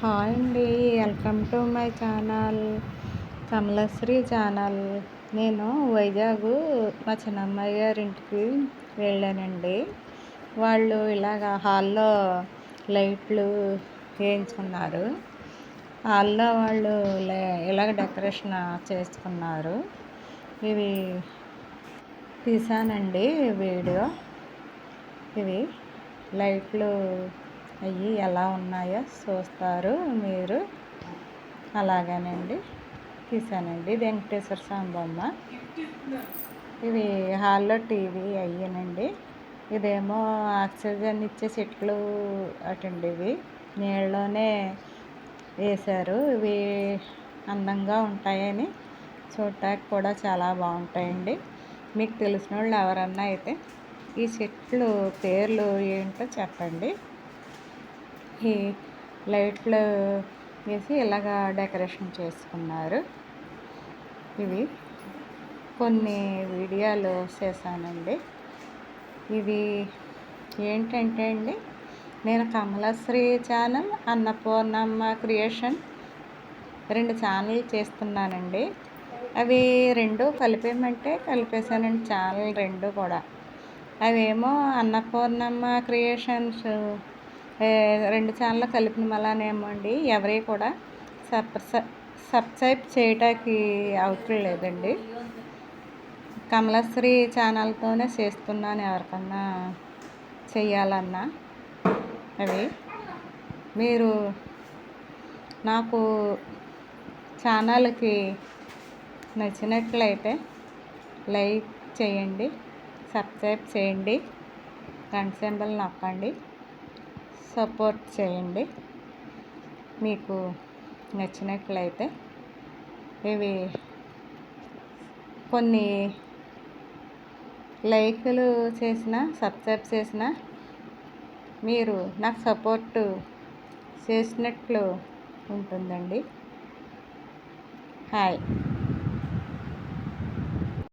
Hi అండి. Welcome to my channel Kamalasri channel. నేను వైజాగ్ మా చిన్నమ్మాయి గారింటికి వెళ్ళానండి. వాళ్ళు ఇలాగ హాల్లో లైట్లు వేయించుకున్నారు. హాల్లో వాళ్ళు ఇలాగ డెకరేషన్ చేసుకున్నారు. ఇవి తీసానండి వీడియో. ఇవి లైట్లు అవి ఎలా ఉన్నాయో చూస్తారు మీరు. అలాగేనండి తీసానండి. వెంకటేశ్వర స్వామి బొమ్మ. ఇవి హాల్లో టీవీ అయ్యానండి. ఇదేమో ఆక్సిజన్ ఇచ్చే చెట్లు అటండి. ఇవి నీళ్ళలోనే వేశారు. ఇవి అందంగా ఉంటాయని చూడటానికి కూడా చాలా బాగుంటాయండి. మీకు తెలిసిన వాళ్ళు ఎవరన్నా అయితే ఈ చెట్లు పేర్లు ఏంటో చెప్పండి. ఈ లైట్లు వేసి ఇలాగా డెకరేషన్ చేసుకున్నారు. ఇవి కొన్ని వీడియోలు చేశానండి. ఇవి ఏంటంటే అండి, నేను కమలశ్రీ ఛానల్, అన్నపూర్ణమ్మ క్రియేషన్ 2 ఛానల్ చేస్తున్నానండి. అవి 2 కలిపేయమంటే కలిపేశానండి. ఛానల్ 2 కూడా. అవేమో అన్నపూర్ణమ్మ క్రియేషన్స్ 2 ఛానల్ కలిపిన వల్లనేమో అండి ఎవరి కూడా సబ్స్క్రైబ్ చేయటానికి అవట్లేదండి. కమలశ్రీ ఛానల్తోనే చేస్తున్నాను. ఎవరికన్నా చెయ్యాలన్నా అవి మీరు నాకు ఛానల్కి నచ్చినట్లయితే లైక్ చేయండి, సబ్స్క్రైబ్ చేయండి, గంట సింబల్ నొక్కండి, సపోర్ట్ చేయండి. మీకు నచ్చినట్లయితే ఇవి కొన్ని లైకులు చేసిన, సబ్స్క్రైబ్ చేసిన మీరు నాకు సపోర్ట్ చేసినట్లు ఉంటుందండి. హాయ్.